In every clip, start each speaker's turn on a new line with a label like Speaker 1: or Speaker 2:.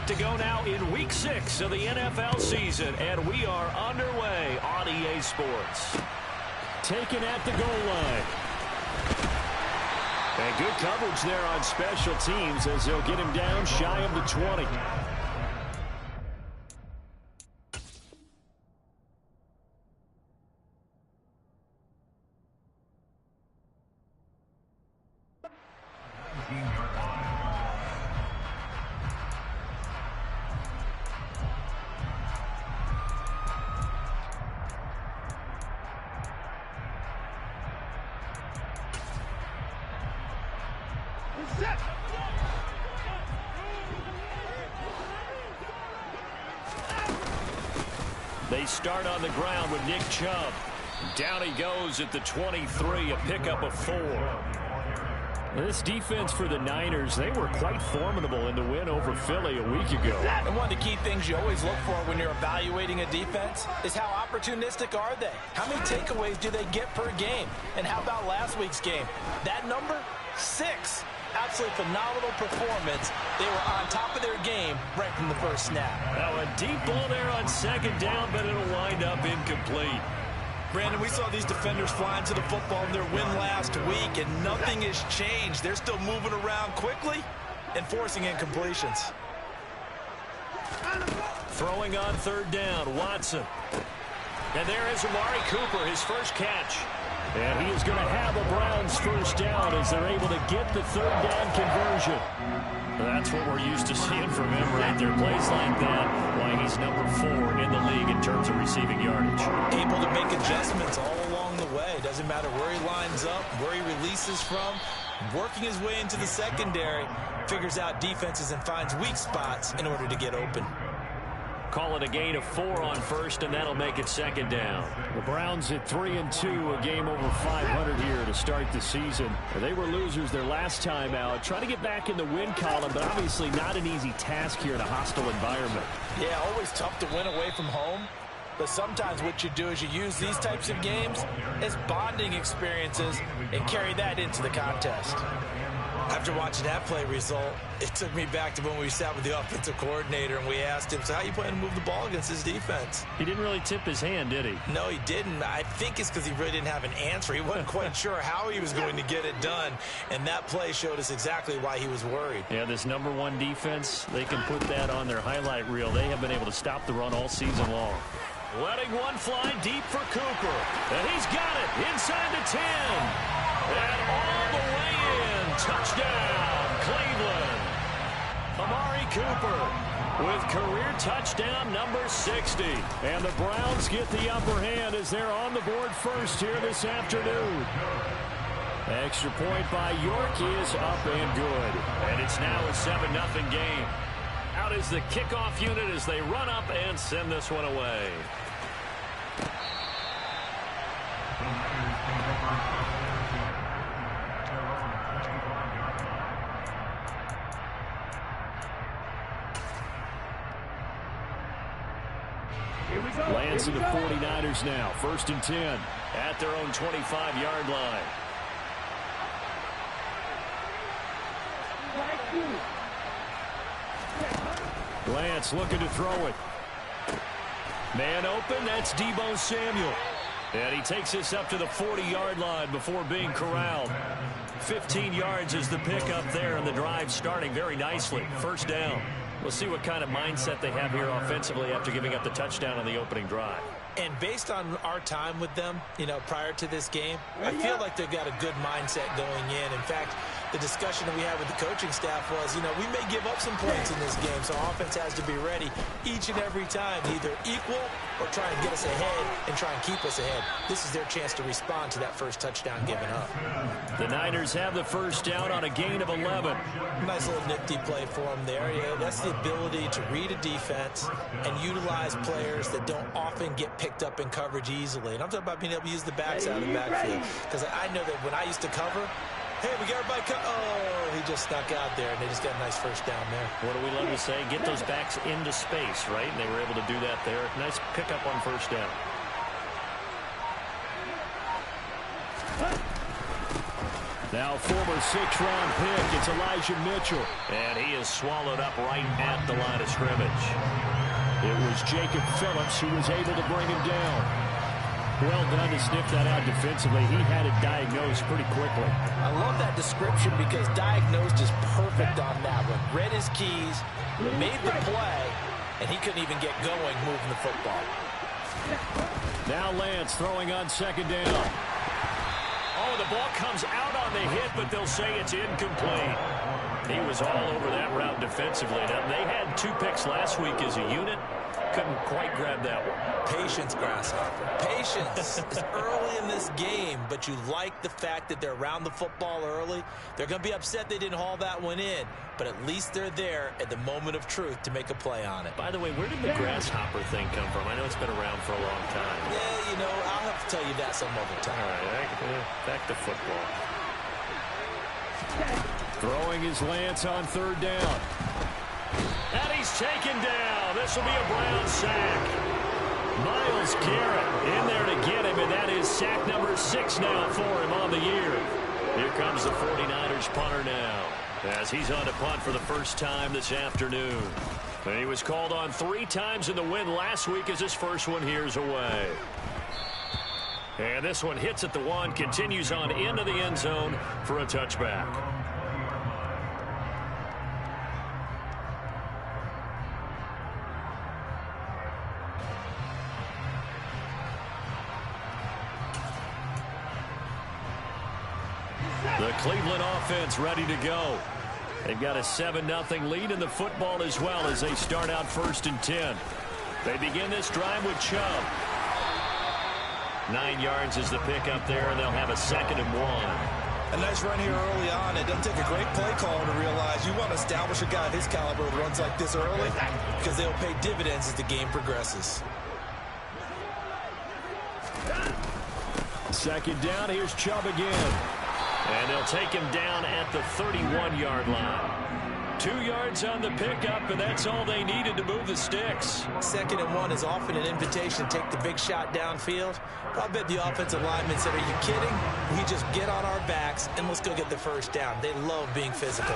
Speaker 1: Set to go now in Week 6 of the NFL season, and we are underway on EA Sports. Taken at the goal line. And good coverage there on special teams as they'll get him down shy of the 20. They start on the ground with Nick Chubb. Down he goes at the 23, a pickup of 4. This defense for the Niners, they were quite formidable in the win over Philly a week ago.
Speaker 2: And one of the key things you always look for when you're evaluating a defense is how opportunistic are they? How many takeaways do they get per game? And how about last week's game? That number, 6. Absolutely phenomenal performance. They were on top of their game right from the first snap.
Speaker 1: Now a deep ball there on second down, but it'll wind up incomplete.
Speaker 2: Brandon, we saw these defenders flying to the football in their win last week, and nothing has changed. They're still moving around quickly and forcing incompletions.
Speaker 1: Throwing on third down, Watson. And there is Amari Cooper, his first catch. And he is going to have a Browns first down as they're able to get the third down conversion. That's what we're used to seeing from him right there. Plays like that, why he's number 4 in the league in terms of receiving yardage.
Speaker 2: Able to make adjustments all along the way. Doesn't matter where he lines up, where he releases from. Working his way into the secondary, figures out defenses and finds weak spots in order to get open.
Speaker 1: Call it a gain of 4 on first, and that'll make it second down. The Browns at 3-2, a game over 500 here to start the season. They were losers their last time out. Trying to get back in the win column, but obviously not an easy task here in a hostile environment.
Speaker 2: Yeah, always tough to win away from home. But sometimes what you do is you use these types of games as bonding experiences and carry that into the contest. After watching that play result, it took me back to when we sat with the offensive coordinator and we asked him, so how you plan to move the ball against this defense?
Speaker 1: He didn't really tip his hand, did he?
Speaker 2: No, he didn't. I think it's because he really didn't have an answer. He wasn't quite sure how he was going to get it done, and that play showed us exactly why he was worried.
Speaker 1: Yeah, this number 1 defense, they can put that on their highlight reel. They have been able to stop the run all season long. Letting one fly deep for Cooper. And he's got it inside the 10. And all the way in. Touchdown, Cleveland. Amari Cooper with career touchdown number 60. And the Browns get the upper hand as they're on the board first here this afternoon. Extra point by York is up and good. And it's now a 7-0 game. Out is the kickoff unit as they run up and send this one away. Lands in the 49ers now. 1st and 10 at their own 25-yard line. Lance looking to throw it. Man open, that's Deebo Samuel. And he takes this up to the 40-yard line before being corralled. 15 yards is the pickup there, and the drive starting very nicely. First down. We'll see what kind of mindset they have here offensively after giving up the touchdown on the opening drive.
Speaker 2: And based on our time with them, prior to this game, I feel like they've got a good mindset going in. In fact, the discussion that we had with the coaching staff was, we may give up some points in this game, so offense has to be ready each and every time to either equal or try and get us ahead and try and keep us ahead. This is their chance to respond to that first touchdown given up.
Speaker 1: The Niners have the first down on a gain of 11.
Speaker 2: Nice little nifty play for them there. Yeah, that's the ability to read a defense and utilize players that don't often get picked up in coverage easily. And I'm talking about being able to use the backs out of the backfield. Because I know that when I used to cover, hey, we got everybody oh, he just snuck out there, and they just got a nice first down there.
Speaker 1: What do we love to say? Get those backs into space, right? And they were able to do that there. Nice pickup on first down. Now former 6th-round pick, it's Elijah Mitchell. And he is swallowed up right at the line of scrimmage. It was Jacob Phillips who was able to bring him down. Well done to sniff that out defensively. He had it diagnosed pretty quickly.
Speaker 2: I love that description because diagnosed is perfect on that one. Read his keys, made the play, and he couldn't even get going moving the football.
Speaker 1: Now Lance throwing on 2nd down. Oh, the ball comes out on the hit, but they'll say it's incomplete. He was all over that route defensively. Now, they had 2 picks last week as a unit. Couldn't quite grab that one.
Speaker 2: Patience, Grasshopper. Patience is early in this game, but you like the fact that they're around the football early. They're going to be upset they didn't haul that one in, but at least they're there at the moment of truth to make a play on it.
Speaker 1: By the way, where did the grasshopper thing come from? I know it's been around for a long time.
Speaker 2: Yeah, you know, I'll have to tell you that some other time.
Speaker 1: All right, back to football. Throwing his Lance on 3rd down. And he's taken down. This will be a Brown sack. Myles Garrett in there to get him, and that is sack number 6 now for him on the year. Here comes the 49ers punter now, as he's on to punt for the first time this afternoon. And he was called on 3 times in the win last week as his first one here's away. And this one hits at the 1, continues on into the end zone for a touchback. The Cleveland offense ready to go. They've got a 7-0 lead in the football as well as they start out 1st and 10. They begin this drive with Chubb. 9 yards is the pickup there, and they'll have a 2nd and 1.
Speaker 2: A nice run here early on. It doesn't take a great play caller to realize you want to establish a guy of his caliber with runs like this early because they'll pay dividends as the game progresses.
Speaker 1: 2nd down, here's Chubb again. And they'll take him down at the 31-yard line. 2 yards on the pickup, and that's all they needed to move the sticks. 2nd and 1 is often an invitation to take the big shot downfield. I bet the offensive lineman said, are you kidding? We just get on our backs, and let's go get the 1st down. They love being physical.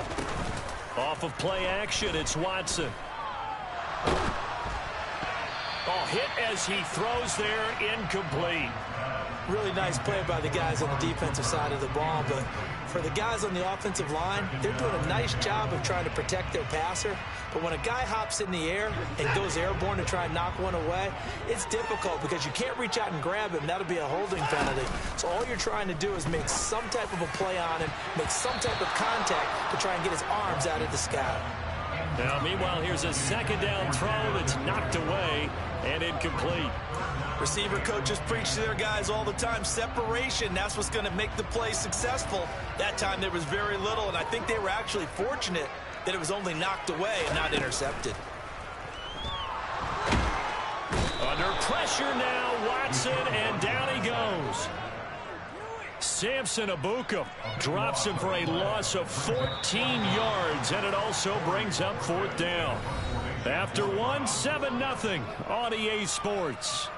Speaker 1: Off of play action, it's Watson. Oh, hit as he throws there, incomplete. Really nice play by the guys on the defensive side of the ball, but for the guys on the offensive line, they're doing a nice job of trying to protect their passer. But when a guy hops in the air and goes airborne to try and knock one away, it's difficult because you can't reach out and grab him. That'll be a holding penalty. So all you're trying to do is make some type of a play on him, make some type of contact to try and get his arms out of the sky. Now, meanwhile, here's a 2nd down throw that's knocked away and incomplete. Receiver coaches preach to their guys all the time. Separation, that's what's going to make the play successful. That time there was very little, and I think they were actually fortunate that it was only knocked away and not intercepted. Under pressure now, Watson, and down he goes. Samson Ebukam drops him for a loss of 14 yards, and it also brings up 4th down. After 7-0 on EA Sports.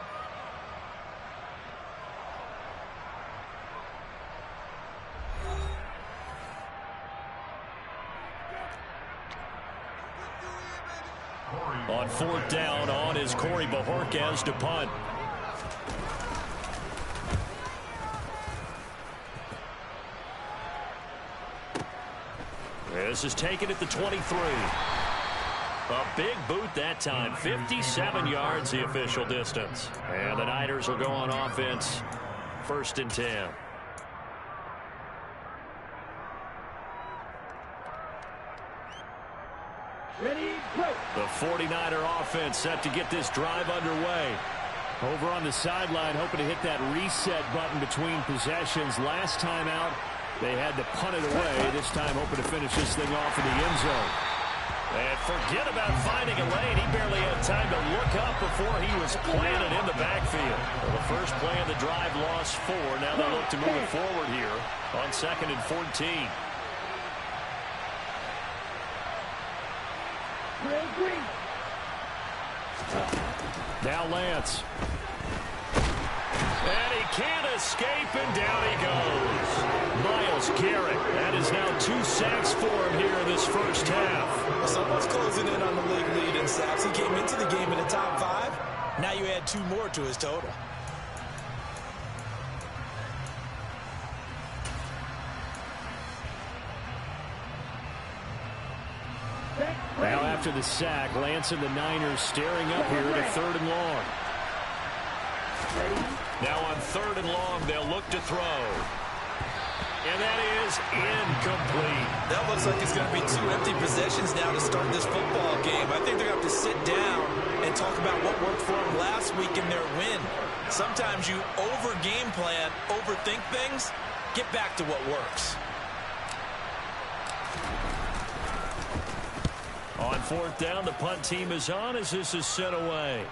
Speaker 1: On 4th down, on is Corey Bojorquez to punt. This is taken at the 23. A big boot that time. 57 yards the official distance. And the Niners will go on offense. 1st and 10. The 49er offense set to get this drive underway. Over on the sideline, hoping to hit that reset button between possessions. Last time out, they had to punt it away. This time, hoping to finish this thing off in the end zone. And forget about finding a lane. He barely had time to look up before he was planted in the backfield. Well, the first play of the drive lost 4. Now they look to move it forward here on 2nd and 14. Now Lance. And he can't escape, and down he goes. Myles Myles Garrett. That is now 2 sacks for him here in this first half.
Speaker 2: Someone's closing in on the league lead in sacks. He came into the game in the top 5. Now you add 2 more to his total.
Speaker 1: Now after the sack, Lance and the Niners staring up here at a 3rd and long. Now on 3rd and long, they'll look to throw. And that is incomplete.
Speaker 2: That looks like it's going to be 2 empty possessions now to start this football game. I think they're going to have to sit down and talk about what worked for them last week in their win. Sometimes you over-game plan, overthink things. Get back to what works.
Speaker 1: On 4th down, the punt team is on as this is sent away.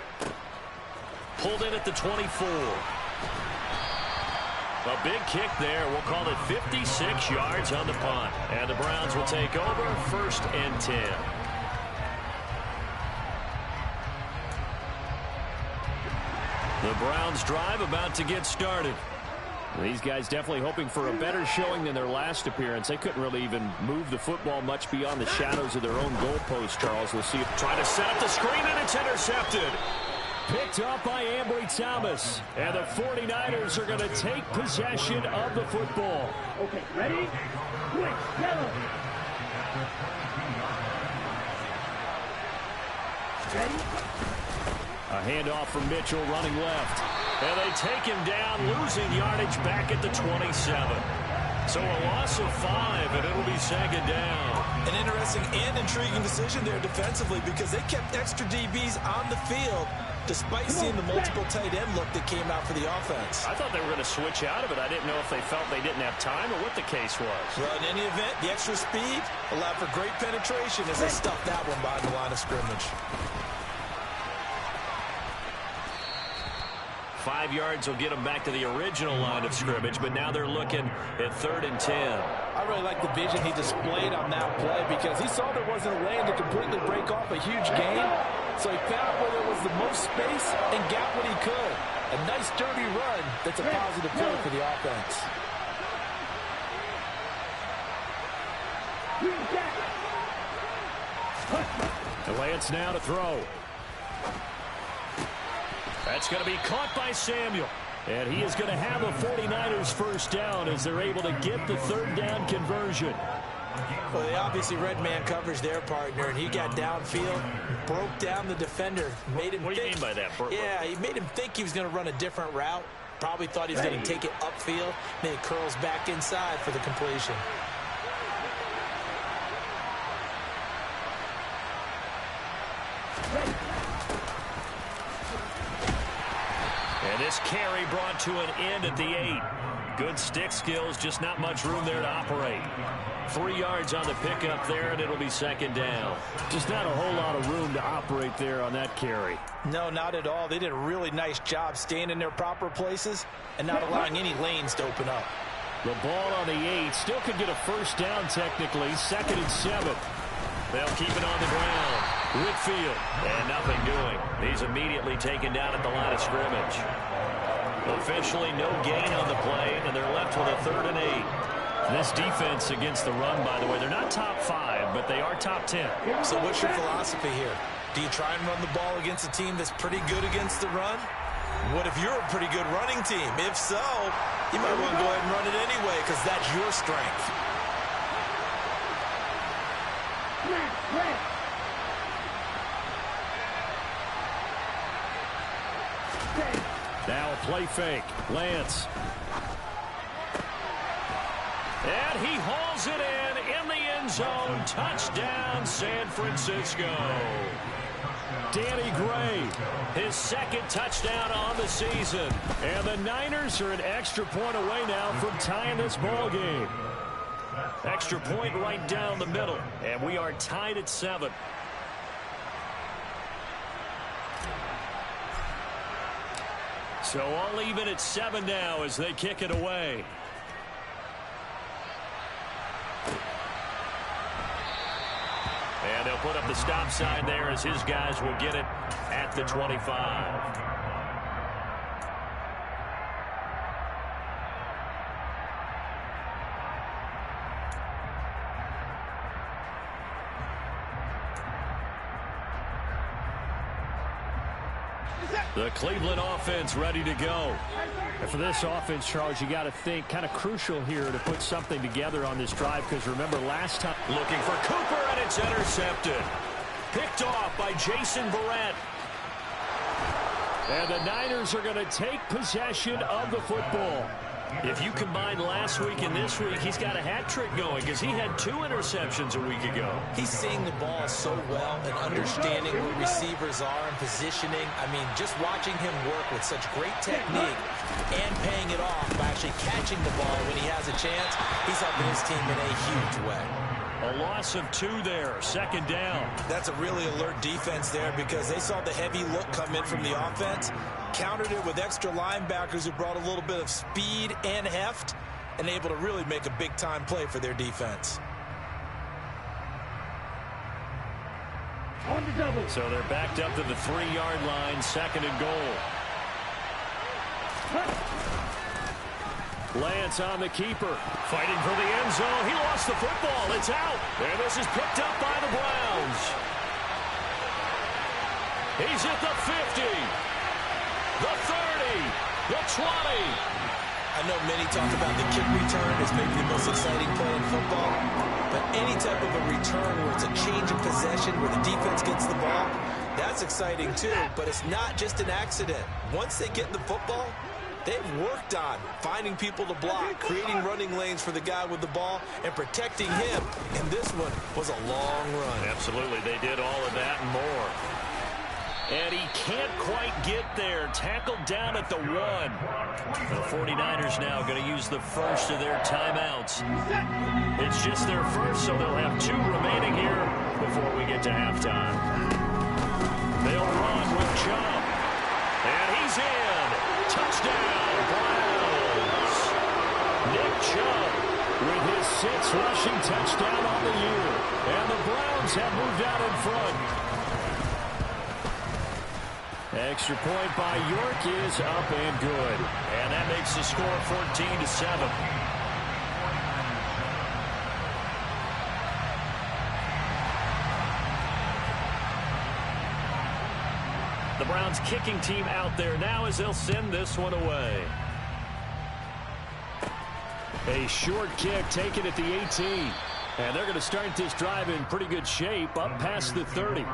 Speaker 1: Pulled in at the 24. A big kick there. We'll call it 56 yards on the punt. And the Browns will take over 1st and 10. The Browns drive about to get started. These guys definitely hoping for a better showing than their last appearance. They couldn't really even move the football much beyond the shadows of their own goalpost, Charles. We'll see.
Speaker 3: Trying to set up the screen, and it's intercepted.
Speaker 1: Picked up by Ambry Thomas. And the 49ers are going to take possession of the football.
Speaker 4: Okay, ready? Quick, yellow. Ready?
Speaker 1: A handoff from Mitchell running left. And they take him down, losing yardage back at the 27. So a loss of 5, and it'll be 2nd down.
Speaker 2: An interesting and intriguing decision there defensively because they kept extra DBs on the field despite seeing the multiple tight end look that came out for the offense.
Speaker 1: I thought they were going to switch out of it. I didn't know if they felt they didn't have time or what the case was.
Speaker 2: Well, in any event, the extra speed allowed for great penetration as they stuffed that one behind the line of scrimmage.
Speaker 1: 5 yards will get them back to the original line of scrimmage, but now they're looking at 3rd and 10.
Speaker 5: I really like the vision he displayed on that play because he saw there wasn't a lane to completely break off a huge gain. So he found where there was the most space and got what he could. A nice dirty run that's a positive play for the offense.
Speaker 1: The Lance now to throw. That's going to be caught by Samuel. And he is going to have a 49ers first down as they're able to get the 3rd down conversion.
Speaker 2: Well, they obviously read man coverage their partner, and he got downfield, broke down the defender, made him
Speaker 1: What do you mean by that, Burt?
Speaker 2: Yeah, he made him think he was going to run a different route. Probably thought he was going to take it upfield. Then he curls back inside for the completion.
Speaker 1: And this carry brought to an end at the 8. Good stick skills, just not much room there to operate. 3 yards on the pickup there, and it'll be 2nd down. Just not a whole lot of room to operate there on that carry.
Speaker 2: No, not at all. They did a really nice job staying in their proper places and not allowing any lanes to open up.
Speaker 1: The ball on the 8 still could get a first down technically. 2nd and 7. They'll keep it on the ground. Whitfield, and nothing doing. He's immediately taken down at the line of scrimmage. Officially no gain on the play, and they're left with a 3rd and 8. This defense against the run, by the way, they're not top 5, but they are top 10.
Speaker 2: So what's your philosophy here? Do you try and run the ball against a team that's pretty good against the run? What if you're a pretty good running team? If so, you might want to go ahead and run it anyway because that's your strength.
Speaker 1: Now a play fake. Lance. And he hauls it in the end zone. Touchdown, San Francisco. Danny Gray, his 2nd touchdown on the season. And the Niners are an extra point away now from tying this ball game. Extra point right down the middle. And we are tied at 7. So all even at 7 now as they kick it away. And they'll put up the stop sign there as his guys will get it at the 25. The Cleveland offense ready to go.
Speaker 3: And for this offense, Charles, you got to think kind of crucial here to put something together on this drive, because remember last time.
Speaker 1: Looking for Cooper, and it's intercepted. Picked off by Jason Verrett.
Speaker 3: And the Niners are going to take possession of the football.
Speaker 1: If you combine last week and this week, he's got a hat trick going because he had 2 interceptions a week ago.
Speaker 2: He's seeing the ball so well and understanding where receivers are and positioning. I mean, just watching him work with such great technique and paying it off by actually catching the ball when he has a chance, he's helping his team in a huge way.
Speaker 1: A loss of 2 there, 2nd down.
Speaker 2: That's a really alert defense there because they saw the heavy look come in from the offense, countered it with extra linebackers who brought a little bit of speed and heft, and able to really make a big-time play for their defense.
Speaker 4: On the double.
Speaker 1: So they're backed up to the 3-yard line, 2nd and goal.
Speaker 3: Lance on the keeper.
Speaker 1: Fighting for the end zone. He lost the football. It's out. And this is picked up by the Browns. He's at the 50. The 30. The 20.
Speaker 2: I know many talk about the kick return as maybe the most exciting play in football, but any type of a return where it's a change of possession, where the defense gets the ball, that's exciting too, but it's not just an accident. Once they get the football, they've worked on finding people to block, creating running lanes for the guy with the ball, and protecting him. And this one was a long run.
Speaker 1: Absolutely, they did all of that and more. And he can't quite get there. Tackled down at the 1. The 49ers now going to use the first of their timeouts. It's just their first, so they'll have 2 remaining here before we get to halftime. They'll run with Chubb. And he's in. Touchdown, Browns. Nick Chubb with his 6th rushing touchdown on the year. And the Browns have moved out in front.
Speaker 3: Extra point by York is up and good.
Speaker 1: And that makes the score 14-7. The Browns kicking team out there now as they'll send this one away.
Speaker 3: A short kick taken at the 18. And they're going to start this drive in pretty good shape up past the 30.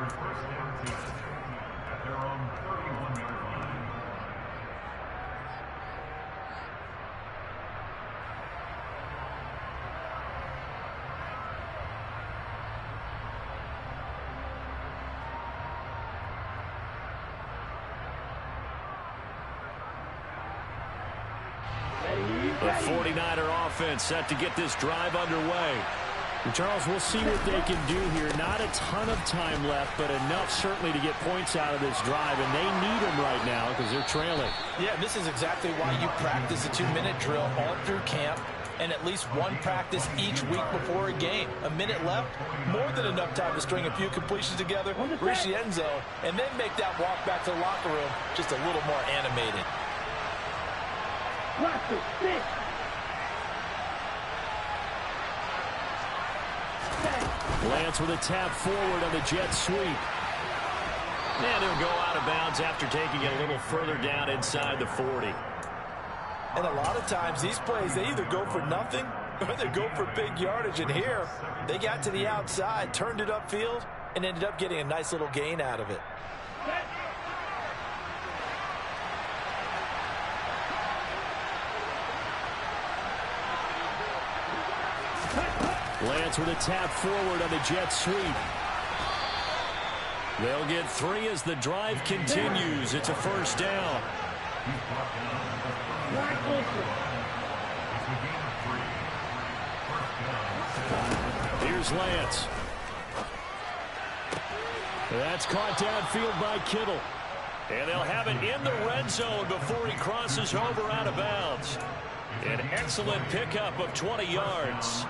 Speaker 1: The 49er offense set to get this drive underway.
Speaker 3: And Charles, we'll see what they can do here. Not a ton of time left, but enough certainly to get points out of this drive, and they need them right now because they're trailing.
Speaker 5: Yeah, this is exactly why you practice a 2-minute drill all through camp and at least one practice each week before a game. A minute left, more than enough time to string a few completions together, reach the end zone, and then make that walk back to the locker room just a little more animated.
Speaker 3: Lance with a tap forward on the jet sweep.
Speaker 1: And he'll go out of bounds after taking it a little further down inside the 40.
Speaker 5: And a lot of times these plays, they either go for nothing or they go for big yardage. And here, they got to the outside, turned it upfield, and ended up getting a nice little gain out of it.
Speaker 3: Lance with a tap forward on the jet sweep.
Speaker 1: They'll get 3 as the drive continues. It's a first down.
Speaker 3: Here's Lance. That's caught downfield by Kittle.
Speaker 1: And they'll have it in the red zone before he crosses over out of bounds. An excellent pickup of 20 yards.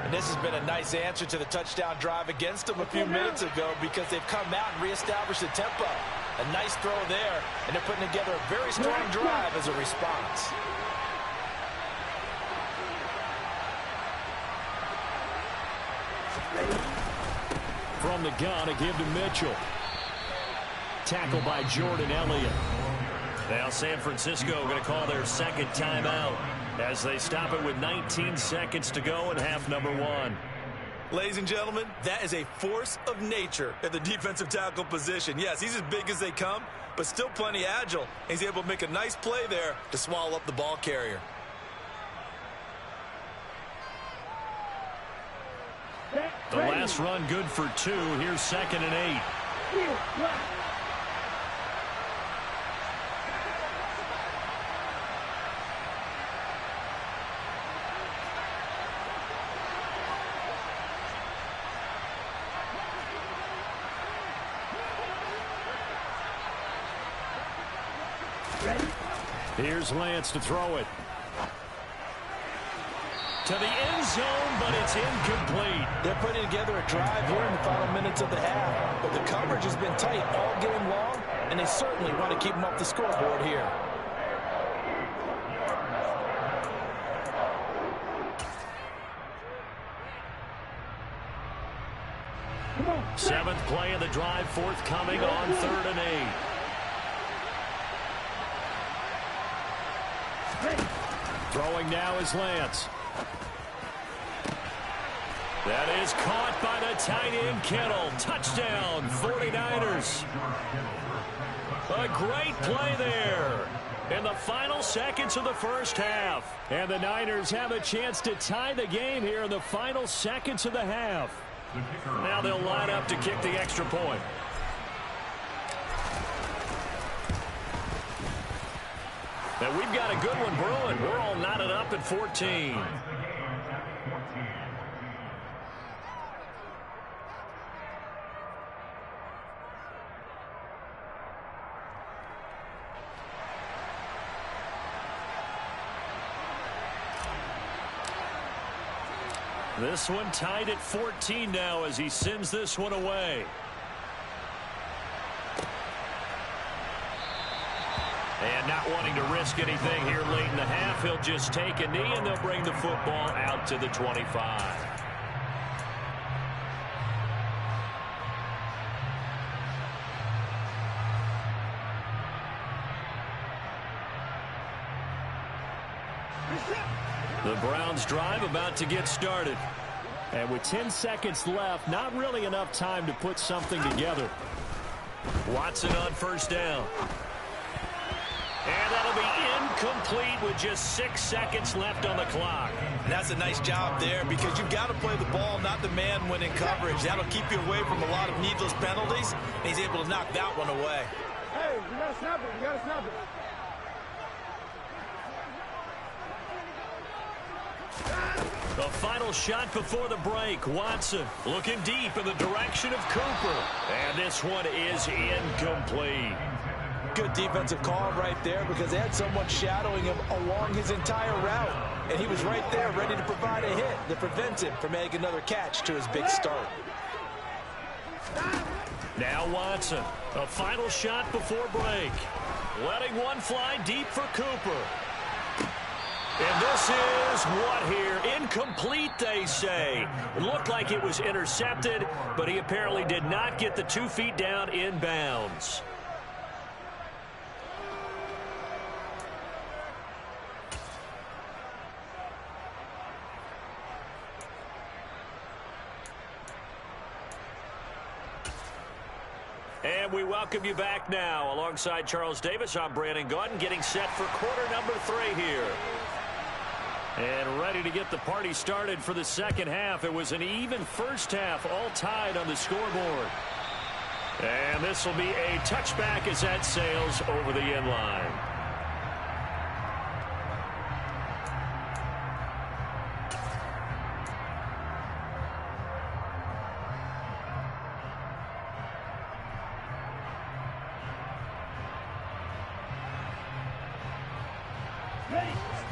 Speaker 5: And this has been a nice answer to the touchdown drive against them a few minutes ago because they've come out and reestablished the tempo. A nice throw there, and they're putting together a very strong drive as a response.
Speaker 3: From the gun, a give to Mitchell. tackle by Jordan Elliott.
Speaker 1: Now San Francisco going to call their second timeout as they stop it with 19 seconds to go in half number 1.
Speaker 2: Ladies and gentlemen, that is a force of nature at the defensive tackle position. Yes, he's as big as they come, but still plenty agile. He's able to make a nice play there to swallow up the ball carrier.
Speaker 1: The last run good for 2. Here's 2nd and 8.
Speaker 3: Here's Lance to throw it.
Speaker 1: To the end zone, but it's incomplete.
Speaker 5: They're putting together a drive here in the final minutes of the half. But the coverage has been tight all game long, and they certainly want to keep them off the scoreboard here.
Speaker 1: Seventh play of the drive forthcoming on 3rd and 8.
Speaker 3: Throwing now is Lance.
Speaker 1: That is caught by the tight end Kittle. Touchdown, 49ers. A great play there in the final seconds of the first half.
Speaker 3: And the Niners have a chance to tie the game here in the final seconds of the half.
Speaker 1: Now they'll line up to kick the extra point. And we've got a good one brewing. We're all knotted up at 14. This one tied at 14 now as he sends this one away. And not wanting to risk anything here late in the half, he'll just take a knee and they'll bring the football out to the 25. The Browns drive about to get started.
Speaker 3: And with 10 seconds left, not really enough time to put something together.
Speaker 1: Watson on first down. And that'll be incomplete with just 6 seconds left on the clock.
Speaker 2: And that's a nice job there because you've got to play the ball, not the man when in coverage. That'll keep you away from a lot of needless penalties. And he's able to knock that one away.
Speaker 4: Hey, you got to snap it. You got to snap it.
Speaker 1: The final shot before the break. Watson looking deep in the direction of Cooper. And this one is incomplete.
Speaker 5: Good defensive call right there because they had someone shadowing him along his entire route. And he was right there ready to provide a hit that prevents him from making another catch to his big start.
Speaker 1: Now Watson. A final shot before break. Letting one fly deep for Cooper. And this is what here? Incomplete, they say. It looked like it was intercepted, but he apparently did not get the 2 feet down in bounds. And we welcome you back now. Alongside Charles Davis, I'm Brandon Gaudin, getting set for quarter number 3 here. And ready to get the party started for the second half. It was an even first half, all tied on the scoreboard. And this will be a touchback as that sails over the end line.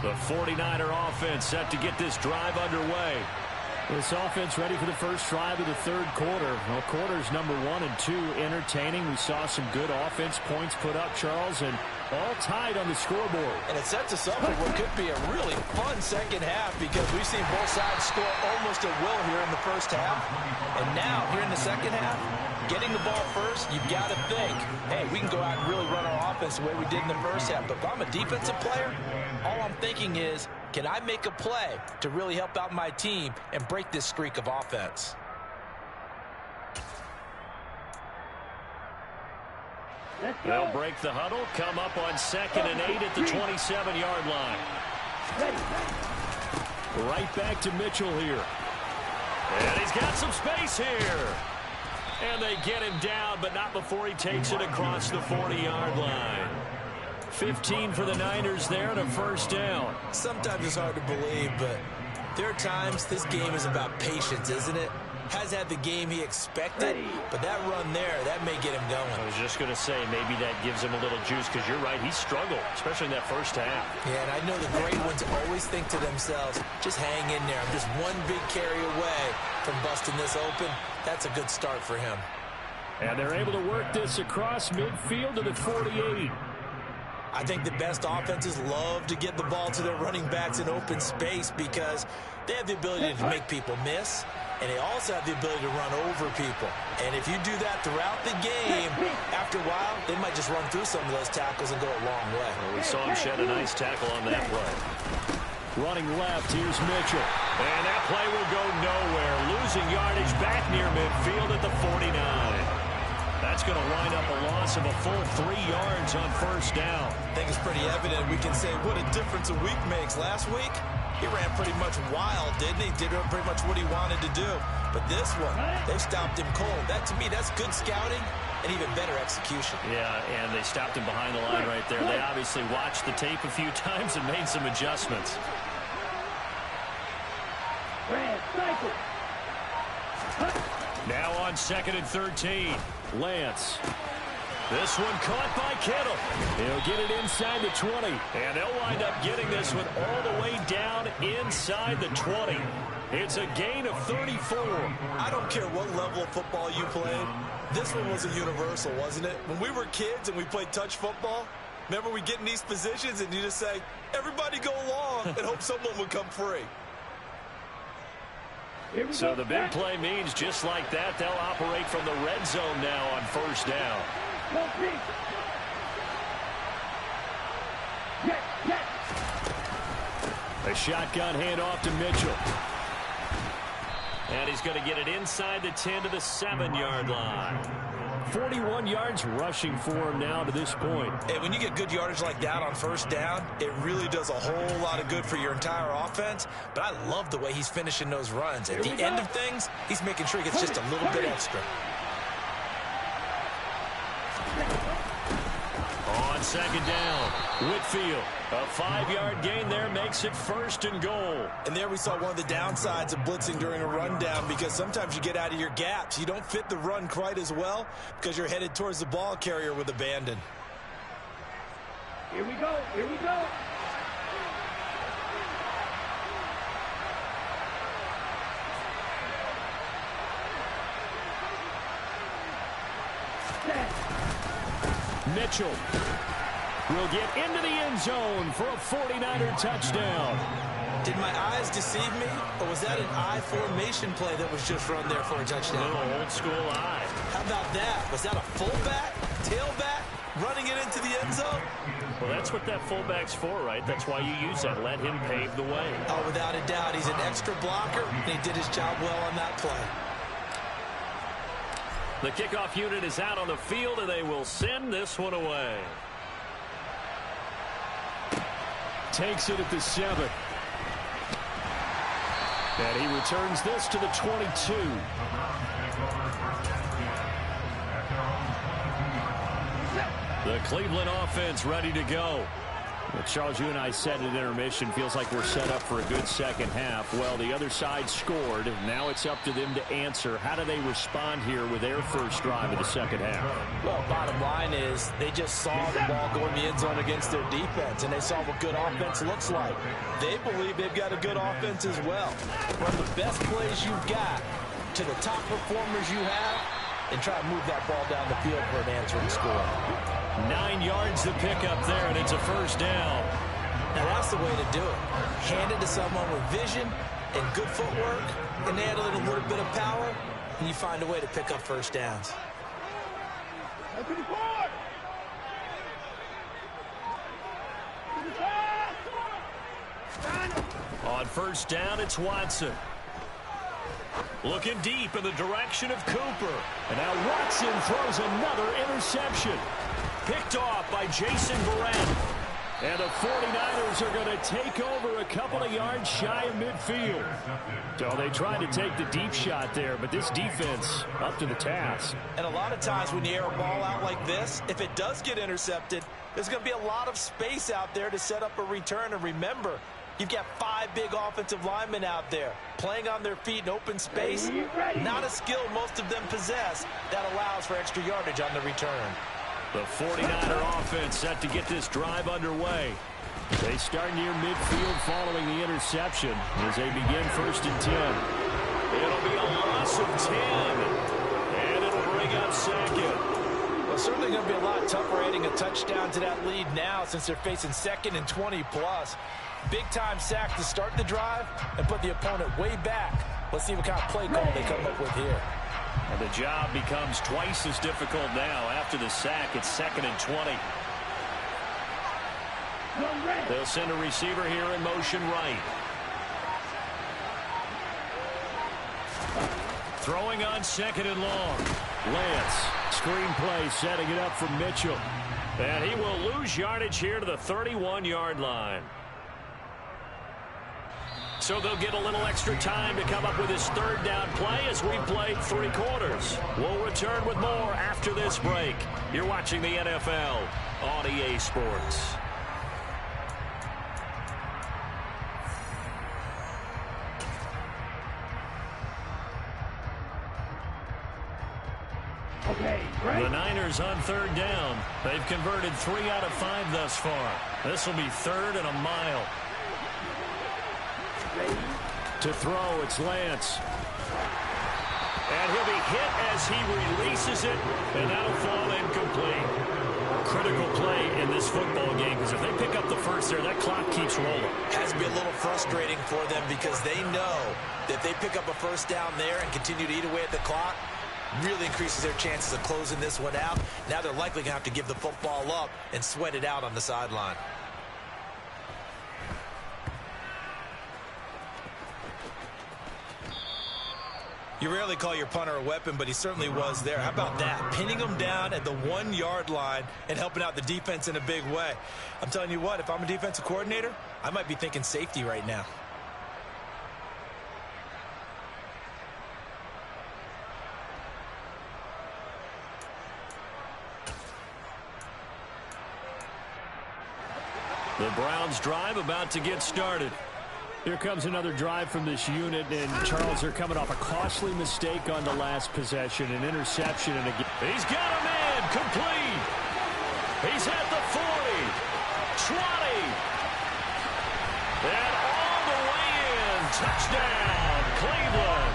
Speaker 1: The 49er offense set to get this drive underway.
Speaker 3: This offense ready for the first drive of the third quarter. Well, quarters number 1 and 2 entertaining. We saw some good offense points put up, Charles, and all tied on the scoreboard.
Speaker 2: And it sets us up for what could be a really fun second half because we've seen both sides score almost at will here in the first half. And now, here in the second half, getting the ball first, you've got to think, hey, we can go out and really run our offense the way we did in the first half. But if I'm a defensive player, all I'm thinking is, can I make a play to really help out my team and break this streak of offense?
Speaker 1: They'll break the huddle, come up on 2nd and 8 at the 27-yard line.
Speaker 3: Right back to Mitchell here.
Speaker 1: And he's got some space here. And they get him down, but not before he takes it across the 40-yard line. 15 for the Niners there and a first down.
Speaker 2: Sometimes it's hard to believe, but there are times this game is about patience, isn't it? Has had the game he expected, but that run there, that may get him going.
Speaker 1: I was just going to say, maybe that gives him a little juice, because you're right, he struggled, especially in that first half.
Speaker 2: Yeah, and I know the great ones always think to themselves, just hang in there. I'm just one big carry away from busting this open. That's a good start for him.
Speaker 3: And they're able to work this across midfield to the 48.
Speaker 2: I think the best offenses love to get the ball to their running backs in open space because they have the ability to make people miss, and they also have the ability to run over people. And if you do that throughout the game, after a while, they might just run through some of those tackles and go a long way.
Speaker 1: Well, we saw him shed a nice tackle on that play.
Speaker 3: Running left, here's Mitchell.
Speaker 1: And that play will go nowhere. Losing yardage back near midfield at the 49. That's going to wind up a loss of a full 3 yards on first down.
Speaker 2: I think it's pretty evident. We can say what a difference a week makes. Last week, he ran pretty much wild, didn't he? Did pretty much what he wanted to do. But this one, they stopped him cold. That, to me, that's good scouting and even better execution.
Speaker 1: Yeah, and they stopped him behind the line right there. They obviously watched the tape a few times and made some adjustments. Now on 2nd and 13.
Speaker 3: Lance.
Speaker 1: This one caught by Kittle.
Speaker 3: He'll get it inside the 20.
Speaker 1: And they'll wind up getting this one all the way down inside the 20. It's a gain of 34.
Speaker 2: I don't care what level of football you played. This one was a universal, wasn't it? When we were kids and we played touch football, remember we get in these positions and you just say, everybody go along and hope someone would come free.
Speaker 1: So the big play means just like that, they'll operate from the red zone now on first down.
Speaker 3: A shotgun handoff to Mitchell.
Speaker 1: And he's going to get it inside the 10 to the 7-yard line.
Speaker 3: 41 yards rushing for him now to this point.
Speaker 2: And when you get good yardage like that on first down, it really does a whole lot of good for your entire offense. But I love the way he's finishing those runs. At the end of things, he's making sure he gets just a little bit extra.
Speaker 1: On second down, Whitfield. A 5-yard gain there makes it 1st and goal.
Speaker 2: And there we saw one of the downsides of blitzing during a rundown, because sometimes you get out of your gaps. You don't fit the run quite as well because you're headed towards the ball carrier with abandon.
Speaker 4: Here we go. Here we go.
Speaker 3: Mitchell will get into the end zone for a 49er touchdown.
Speaker 2: Did my eyes deceive me, or was that an I formation play that was just run there for a touchdown?
Speaker 1: A little old school eye.
Speaker 2: How about that? Was that a fullback, tailback, running it into the end zone?
Speaker 1: Well, that's what that fullback's for, right? That's why you use that. Let him pave the way.
Speaker 2: Oh, without a doubt. He's an extra blocker, and he did his job well on that play.
Speaker 1: The kickoff unit is out on the field, and they will send this one away.
Speaker 3: Takes it at the 7. And he returns this to the 22.
Speaker 1: The Cleveland offense ready to go.
Speaker 3: Well, Charles, you and I said at intermission, feels like we're set up for a good second half. Well, the other side scored. Now it's up to them to answer. How do they respond here with their first drive of the second half?
Speaker 5: Well, bottom line is they just saw the ball go in the end zone against their defense, and they saw what good offense looks like. They believe they've got a good offense as well. Run the best plays you've got to the top performers you have, and try to move that ball down the field for an answering score.
Speaker 1: 9 yards to pick up there, and it's a first down.
Speaker 2: Now, that's the way to do it. Hand it to someone with vision and good footwork, and add a little bit of power, and you find a way to pick up first downs.
Speaker 1: On first down, it's Watson. Looking deep in the direction of Cooper. And now Watson throws another interception. Picked off by Jason Verrett. And the 49ers are going to take over a couple of yards shy of midfield. So they tried to take the deep shot there, but this defense up to the task.
Speaker 2: And a lot of times when you air a ball out like this, if it does get intercepted, there's going to be a lot of space out there to set up a return. And remember, you've got 5 big offensive linemen out there playing on their feet in open space. Not a skill most of them possess that allows for extra yardage on the return.
Speaker 1: The 49er offense set to get this drive underway. They start near midfield following the interception as they begin first and 10. It'll be a loss of 10. And it'll bring up second.
Speaker 5: Well, certainly going to be a lot tougher adding a touchdown to that lead now since they're facing second and 20+. Big-time sack to start the drive and put the opponent way back. Let's see what kind of play call they come up with here.
Speaker 1: And the job becomes twice as difficult now. After the sack, it's second and 20. They'll send a receiver here in motion right. Throwing on second and long. Lance, screenplay setting it up for Mitchell. And he will lose yardage here to the 31-yard line. So they'll get a little extra time to come up with his third down play as we played 3 quarters. We'll return with more after this break. You're watching the NFL on EA Sports. The Niners on third down. They've converted 3 out of 5 thus far. This will be 3rd and a mile. To throw, it's Lance. And he'll be hit as he releases it, and that'll fall incomplete. Critical play in this football game, because if they pick up the first there, that clock keeps rolling.
Speaker 2: Has to be a little frustrating for them because they know that if they pick up a first down there and continue to eat away at the clock, really increases their chances of closing this one out. Now they're likely going to have to give the football up and sweat it out on the sideline. You rarely call your punter a weapon, but he certainly was there. How about that? Pinning him down at the 1-yard line and helping out the defense in a big way. I'm telling you what, if I'm a defensive coordinator, I might be thinking safety right now.
Speaker 1: The Browns drive about to get started.
Speaker 3: Here comes another drive from this unit, and Charles, are coming off a costly mistake on the last possession, an interception, and again.
Speaker 1: He's got a man, complete. He's at the 40, 20, and all the way in. Touchdown, Cleveland.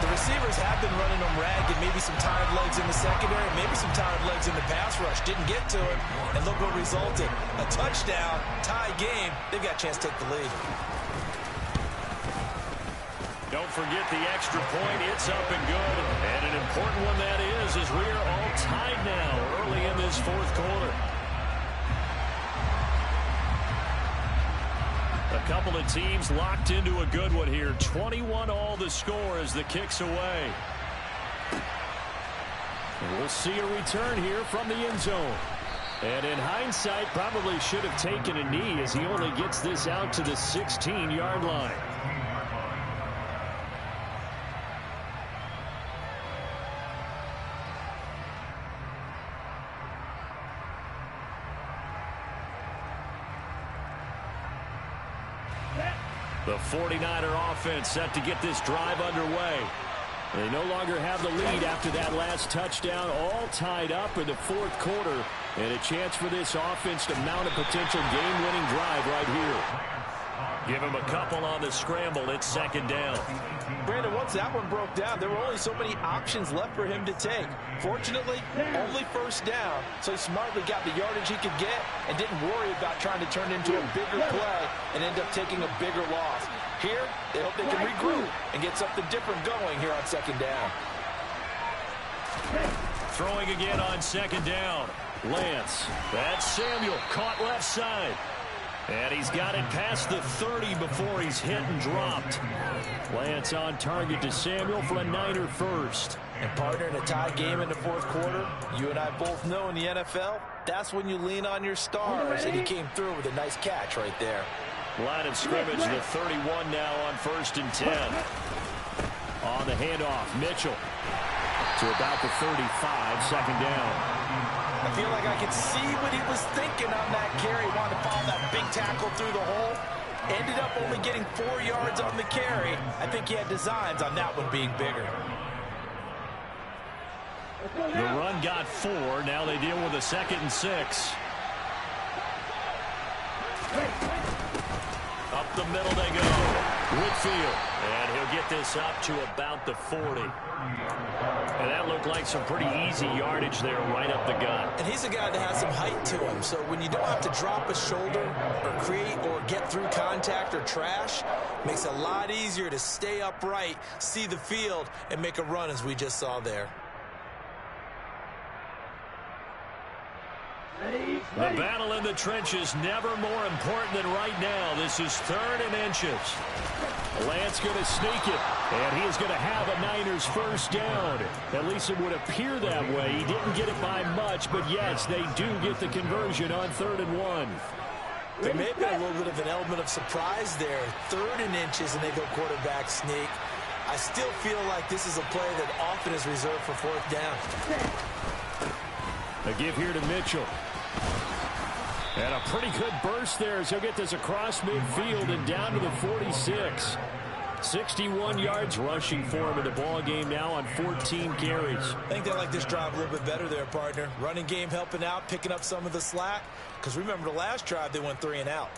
Speaker 2: The receivers have been running them ragged, maybe some tired legs in the secondary, maybe some tired legs in the pass rush. Didn't get to it, and look what resulted. A touchdown, tie game. They've got a chance to take the lead.
Speaker 1: Don't forget the extra point. It's up and good. And an important one that is, as we are all tied now early in this 4th quarter. A couple of teams locked into a good one here. 21-all the score as the kick's away. And we'll see a return here from the end zone. And in hindsight, probably should have taken a knee as he only gets this out to the 16-yard line. The 49er offense set to get this drive underway.
Speaker 3: They no longer have the lead after that last touchdown, all tied up in the fourth quarter, and a chance for this offense to mount a potential game-winning drive right here.
Speaker 1: Give him a couple on the scramble. It's second down.
Speaker 5: Brandon, once that one broke down, there were only so many options left for him to take. Fortunately, only first down, so he smartly got the yardage he could get and didn't worry about trying to turn it into a bigger play and end up taking a bigger loss. Here, they hope they can regroup and get something different going here on second down.
Speaker 1: Throwing again on second down. Lance. That's Samuel, caught left side. And he's got it past the 30 before he's hit and dropped.
Speaker 3: Lance on target to Samuel for a Niner first.
Speaker 5: And partner, in a tie game in the fourth quarter, you and I both know in the NFL, that's when you lean on your stars. And he came through with a nice catch right there.
Speaker 1: Line of scrimmage, the 31 now on 1st and 10.
Speaker 3: On the handoff, Mitchell to about the 35, second down.
Speaker 5: I feel like I could see what he was thinking on that carry. Wanted to follow that big tackle through the hole. Ended up only getting 4 yards on the carry. I think he had designs on that one being bigger.
Speaker 1: The run got 4. Now they deal with a 2nd and 6. Up the middle they go. Whitfield. And he'll get this up to about the 40. And that looked like some pretty easy yardage there right up the gut.
Speaker 2: And he's a guy that has some height to him. So when you don't have to drop a shoulder or create or get through contact or trash, makes it a lot easier to stay upright, see the field, and make a run as we just saw there.
Speaker 1: The battle in the trenches, never more important than right now. This is 3rd and inches.
Speaker 3: Lance going to sneak it, and he is going to have a Niners first down. At least it would appear that way. He didn't get it by much, but yes, they do get the conversion on 3rd and 1.
Speaker 2: There may have been a little bit of an element of surprise there. 3rd and inches, and they go quarterback sneak. I still feel like this is a play that often is reserved for 4th down.
Speaker 3: A give here to Mitchell. And a pretty good burst there as he'll get this across midfield and down to the 46. 61 yards rushing for him in the ball game now on 14 carries.
Speaker 2: I think they like this drive a little bit better there, partner. Running game helping out, picking up some of the slack. Because remember the last drive, they went 3 and out.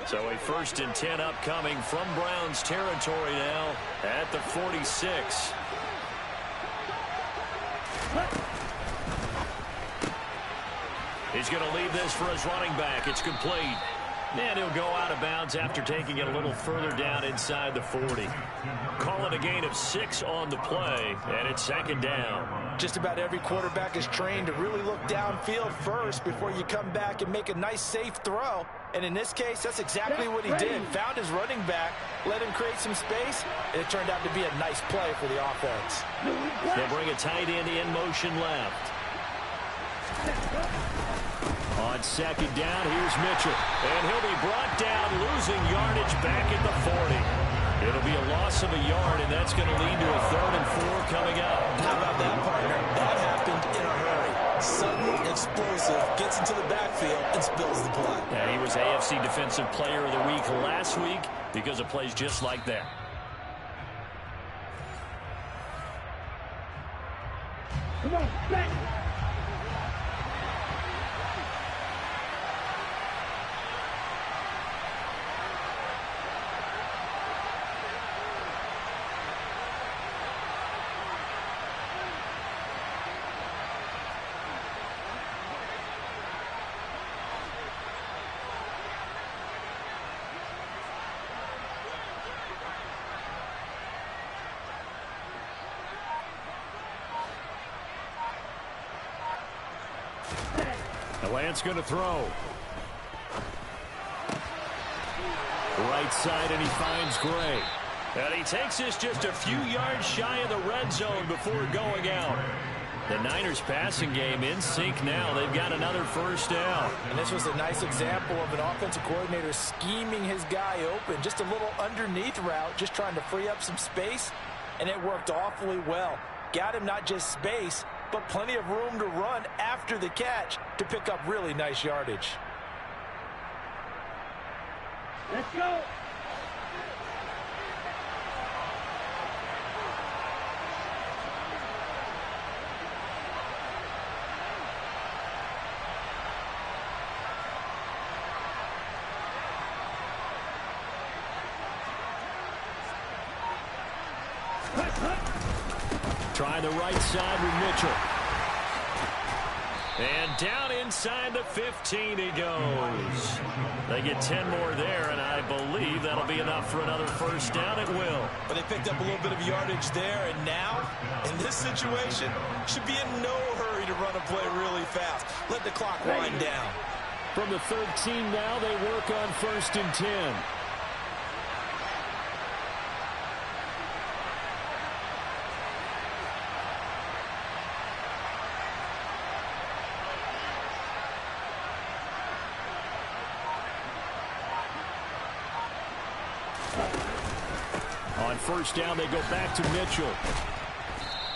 Speaker 1: So a 1st and 10 upcoming from Browns territory now at the 46. He's going to leave this for his running back. It's complete. And he'll go out of bounds after taking it a little further down inside the 40. Call it a gain of 6 on the play, and it's 2nd down.
Speaker 5: Just about every quarterback is trained to really look downfield first before you come back and make a nice, safe throw. And in this case, that's exactly what he did. Found his running back, let him create some space, and it turned out to be a nice play for the offense.
Speaker 1: They'll bring a tight end in motion left.
Speaker 3: On 2nd down, here's Mitchell.
Speaker 1: And he'll be brought down, losing yardage back at the 40. It'll be a loss of a yard, and that's going to lead to a 3rd and 4 coming up.
Speaker 2: How about that, partner? That happened in a hurry. Sudden, explosive, gets into the backfield and spills the play.
Speaker 1: Yeah, he was AFC Defensive Player of the Week last week because of plays just like that.
Speaker 4: Come on, back.
Speaker 3: Lance going to throw. Right side, and he finds Gray.
Speaker 1: And he takes this just a few yards shy of the red zone before going out. The Niners passing game in sync now. They've got another first down.
Speaker 5: And this was a nice example of an offensive coordinator scheming his guy open. Just a little underneath route, just trying to free up some space, and it worked awfully well. Got him not just space, but plenty of room to run after the catch to pick up really nice yardage.
Speaker 4: Let's go.
Speaker 1: Try the right side with Mitchell. And down inside the 15 he goes. They get 10 more there, and I believe that'll be enough for another first down. It will.
Speaker 2: But they picked up a little bit of yardage there, and now, in this situation, should be in no hurry to run a play really fast. Let the clock wind down.
Speaker 3: From the 13 now, they work on 1st and 10. On 1st down, they go back to Mitchell.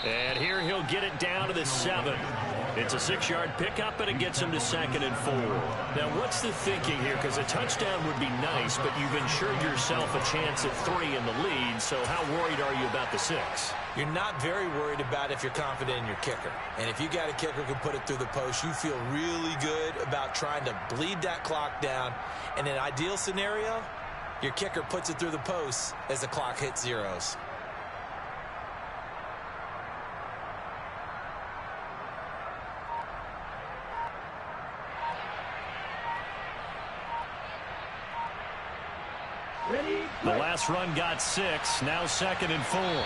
Speaker 1: And here he'll get it down to the 7. It's a 6-yard pickup, and it gets him to 2nd and 4. Now, what's the thinking here? Because a touchdown would be nice, but you've ensured yourself a chance at 3 in the lead, so how worried are you about the 6?
Speaker 2: You're not very worried about if you're confident in your kicker. And if you got a kicker who can put it through the post, you feel really good about trying to bleed that clock down. In an ideal scenario, your kicker puts it through the post as the clock hits zeros.
Speaker 4: Ready?
Speaker 1: The last run got 6. Now 2nd and 4.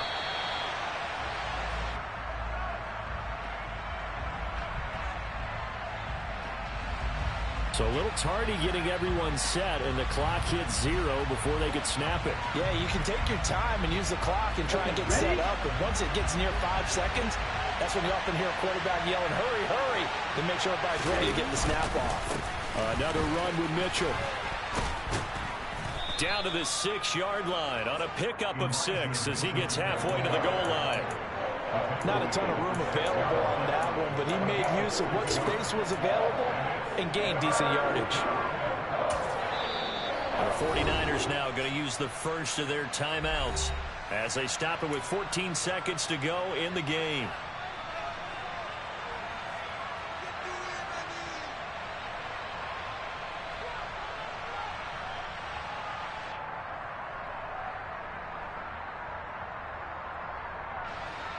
Speaker 3: So a little tardy getting everyone set, and the clock hits 0 before they could snap it.
Speaker 5: Yeah, you can take your time and use the clock and try and get set up, but once it gets near 5 seconds, that's when you often hear a quarterback yelling, hurry, hurry, to make sure everybody's ready to get the snap off.
Speaker 3: Another run with Mitchell.
Speaker 1: Down to the 6-yard line on a pickup of 6 as he gets halfway to the goal line.
Speaker 5: Not a ton of room available on that one, but he made use of what space was available and gained decent yardage.
Speaker 1: The 49ers now going to use the first of their timeouts as they stop it with 14 seconds to go in the game.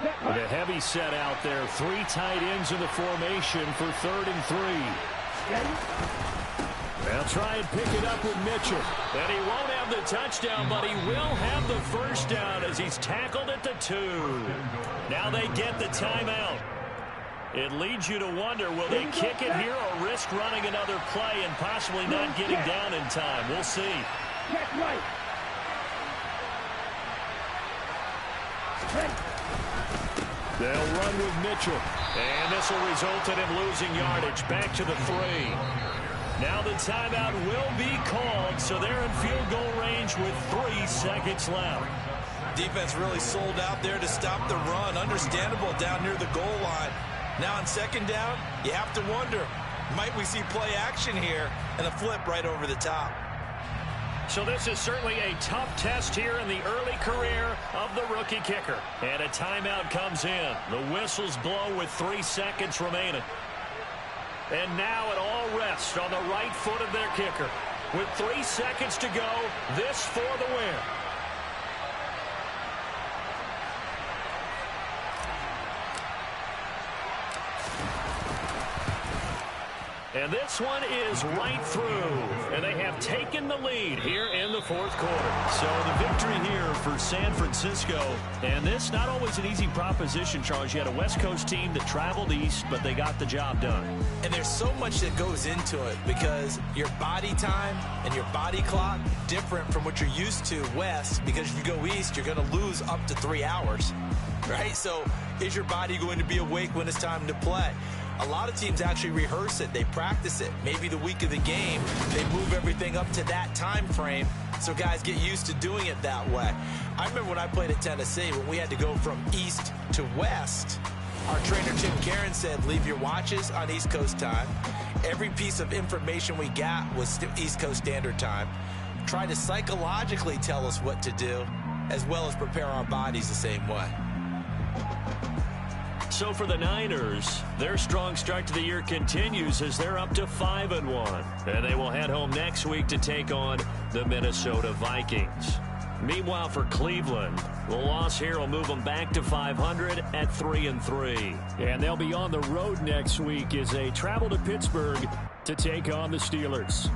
Speaker 3: With a heavy set out there, 3 tight ends in the formation for 3rd and 3. They'll try and pick it up with Mitchell.
Speaker 1: And he won't have the touchdown, but he will have the first down as he's tackled at the 2. Now they get the timeout. It leads you to wonder, will they kick it here or risk running another play and possibly not getting down in time? We'll see.
Speaker 4: Check right.
Speaker 3: They'll run with Mitchell.
Speaker 1: And this will result in him losing yardage. Back to the 3. Now the timeout will be called, so they're in field goal range with 3 seconds left.
Speaker 2: Defense really sold out there to stop the run. Understandable down near the goal line. Now on 2nd down, you have to wonder, might we see play action here and a flip right over the top?
Speaker 1: So this is certainly a tough test here in the early career of the rookie kicker. And a timeout comes in. The whistles blow with 3 seconds remaining. And now it all rests on the right foot of their kicker. With 3 seconds to go, this for the win. And this one is right through. And they have taken the lead here in the 4th quarter. So the victory here for San Francisco. And this not always an easy proposition, Charles. You had a West Coast team that traveled east, but they got the job done.
Speaker 2: And there's so much that goes into it because your body time and your body clock different from what you're used to west, because if you go east, you're going to lose up to 3 hours, right? So is your body going to be awake when it's time to play? A lot of teams actually rehearse it. They practice it. Maybe the week of the game, they move everything up to that time frame so guys get used to doing it that way. I remember when I played at Tennessee, when we had to go from east to west, Our trainer, Tim Karen, said, leave your watches on East Coast time. Every piece of information we got was East Coast Standard Time. Try to psychologically tell us what to do, as well as prepare our bodies the same way.
Speaker 1: So for the Niners, their strong start to the year continues as they're up to 5-1. And they will head home next week to take on the Minnesota Vikings. Meanwhile, for Cleveland, the loss here will move them back to 500 at 3-3.
Speaker 3: And they'll be on the road next week as they travel to Pittsburgh to take on the Steelers.